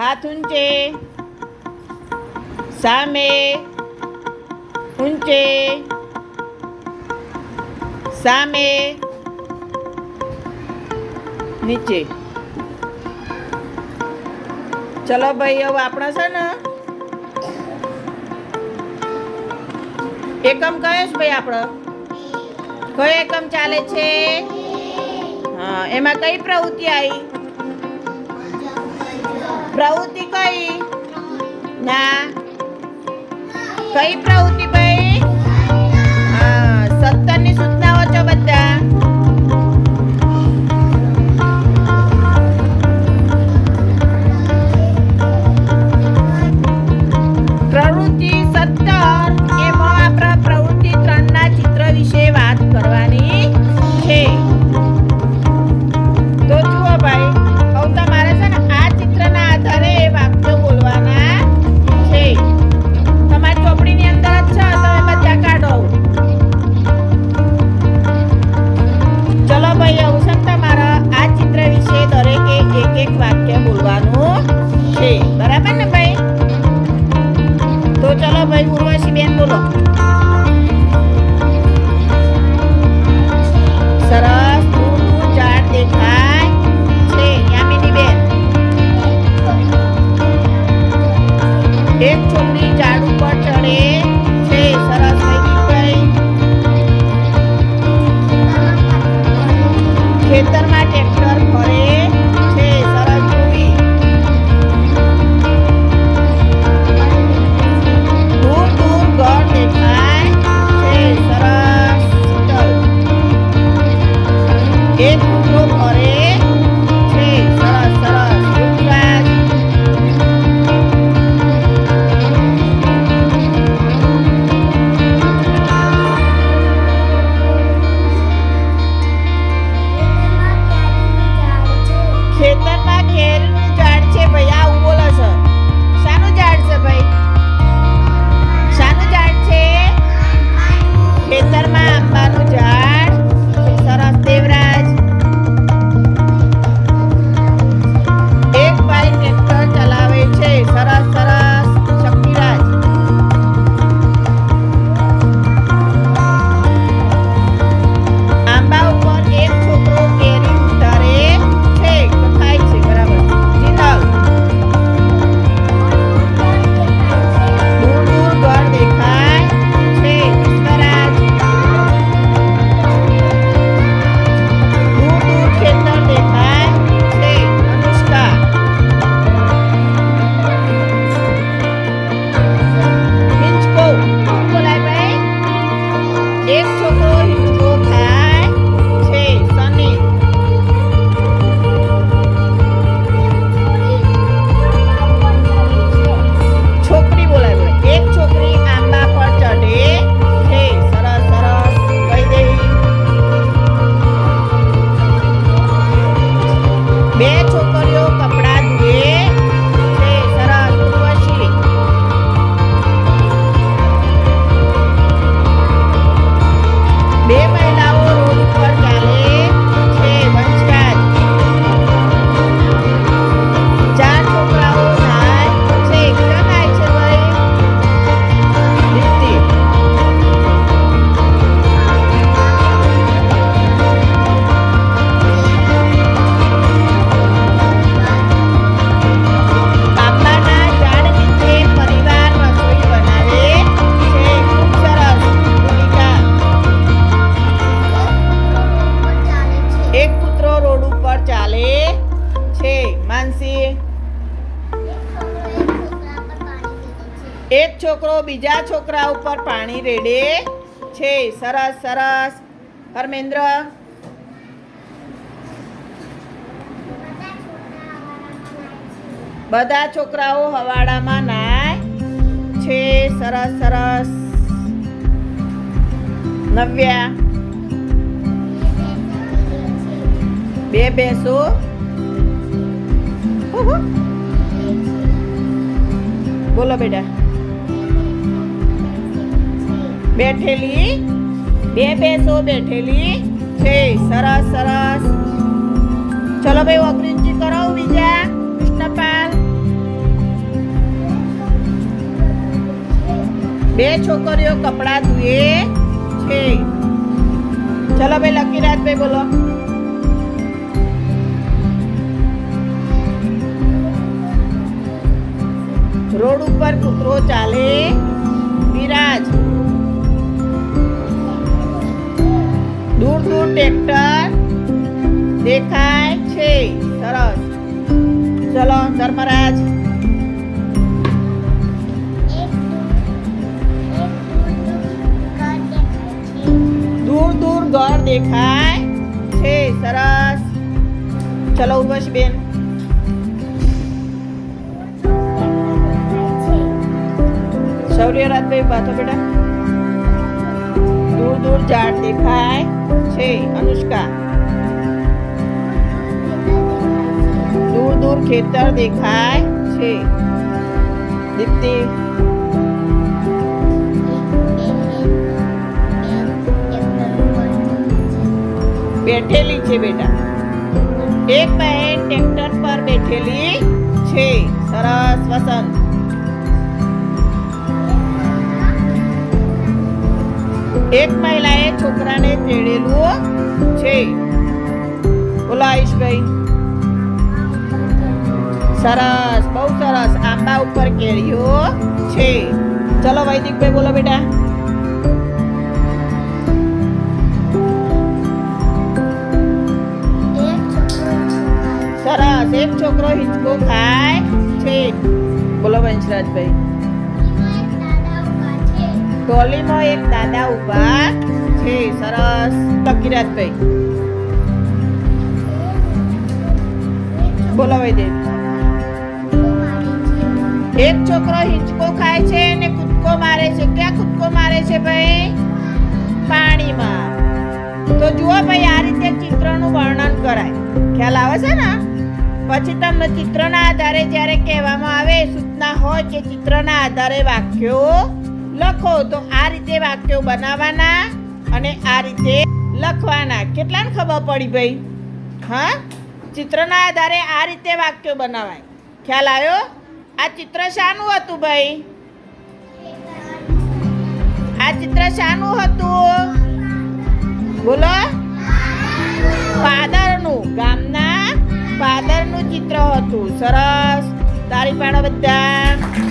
हाथ ऊंचे, सामे, ऊंचे, सामे, नीचे। चलो भाई अब आपणे छे ने एकम कयो छे भाई आपणे कयो एकम चाले छे? हाँ, एमां कई प्रवृत्ति आई? प्रवृत्ति कई? ना, कई प्रवृत्ति भाई? हाँ, 17 ની સૂચનાઓ છે બધા। પ્રવૃત્તિ 17 એમાં આપણે પ્રવૃત્તિ 3 ના ચિત્ર વિશે વાત કરવાની છે। તો જુઓ ભાઈ, હવે તમારે છે ને આ ચિત્રના આધારે વાક્યો બોલવાના છે। તમારી ચોપડીની અંદર જ છે, તમે બધા કાઢો। ચલો ભાઈ, હવે છે ને તમારે આ ચિત્ર વિશે દરેકે એક વાક્ય બોલવાનું છે, બરાબર ને ભાઈ? તો ચલો ભાઈ, ઉર્વશી બેન બોલો। સરસ, દૂર દૂર ઝાડ દેખાય છે। યામિની બેન, એક છોકરી ઝાડ ઉપર ચડે છે। સરસ ભાઈ। ખેતરમાં ટ્રેક્ટર ફરે છે। સરસ ધ્રુવી। દૂર દૂર ઘર દેખાય છે। સરસ શીતલ। એક કૂતરો ફરે છે। સરસ સરસ ઋતુરાજ। ખેતરમાં કેરીનું ઝાડ છે ભાઈ, આવું બોલે છે। શાનું ઝાડ છે ભાઈ? શાનું ઝાડ છે? ખેતરમાં આંબાનું ઝાડ છે। સરસ દેવરાજ। એક ભાઈ ટ્રેક્ટર ચલાવે છે। સરસ સરસ શક્તિરાજ। આંબા ઉપર એક છોકરો કેરી ઉતારે છે, ખાય છે, બરાબર। જીનલ। દૂર દૂર ઘર દેખાય છે। વિશ્વરાજ। દૂર દૂર ખેતર દેખાય છે। અનુષ્કા। હિંચકો કોણ બોલાય ભાઈ? એક છોકરો હિંચકો ખાય છે। સની। છોકરી બોલાય ભાઈ, એક છોકરી આંબા પર ચઢે છે। સરસ સરસ વૈદેહી। બે છોકરીઓ કપડાં ધુએ છે। સરસ ઉર્વશી। બે મહિલાઓ રોડ ઉપર ચાલે છે। વંશરાજ। ચાર છોકરાઓ નાય છે। ક્યાં નાય છે ભાઈ? દીપ્તિ। આંબાના ઝાડ નીચે પરિવાર રસોઈ બનાવે છે। ખૂબ સરસ ભૂમિકા। એક કૂતરો રોડ ઉપર ચાલે છે। માનસી। એક છોકરો બીજા છોકરા ઉપર પાણી રેડે છે। સરસ સરસ હરમેન્દ્ર। બધા છોકરાઓ હવાડામાં નાય છે। સરસ સરસ નવ્યા। બે ભેંસો બોલો બેટા। બેઠેલી, બે ભેંસો બેઠેલી છે। સરસ સરસ। ચલો ભાઈ, અગ્રિજી કરો બીજા। કૃષ્ણપાલ। બે છોકરીઓ કપડાં ધુએ છે. ચલો ભાઈ લકીરાજભાઈ બોલો. રોડ ઉપર કૂતરો ચાલે વિરાજ. દૂર દૂર ટ્રેક્ટર દેખાય છે. સરસ. ચલો ધર્મરાજ. દૂર દૂર ઘર દેખાય છે. સરસ. ચલો ઉર્વશી બેન. શૌર્યરાજભાઈ બાતો બેટા. દૂર દૂર ઝાડ દેખાય છે. અનુષ્કા. દૂર દૂર ખેતર દેખાય છે. દીપ્તિ. બેઠેલી છે બેટા. એક બહેન ટ્રેક્ટર પર બેઠેલી છે. સરસ. વસંત. એક મહિલાએ છોકરાને તેડેલું છે. બોલો આયુષભાઈ. સરસ. બહુ સરસ. આંબા ઉપર કેરીઓ છે. ચલો વૈદિકભાઈ બોલો બેટા. સરસ. એક છોકરો હિંચકો ખાય છે. બોલો વંશરાજભાઈ. ટોલીમાં એક દાદા ઊભા છે. સરસ. લકીરાજભાઈ બોલો વૈદિક. એક છોકરો હિંચકો ખાય છે અને કૂદકો મારે છે. ક્યાં કૂદકો મારે છે ભાઈ? પાણીમાં. તો જુઓ ભાઈ, આ રીતે ચિત્રનું વર્ણન કરાય. ખ્યાલ આવે છે ને? પછી તમને ચિત્રના આધારે જ્યારે કહેવામાં આવે, સૂચના હોય કે ચિત્રના આધારે વાક્યો લખો, તો આ રીતે વાક્યો બનાવવાના અને આ રીતે લખવાના. કેટલાને ખબર પડી ભાઈ? હા, ચિત્રના આધારે આ રીતે વાક્યો બનાવાય. ખ્યાલ આવ્યો? આ ચિત્ર શાનું હતું ભાઈ? આ ચિત્ર શાનું હતું? બોલો. પાદરનું. ગામના પાદરનું ચિત્ર હતું. સરસ. તાળી પાડો બધા.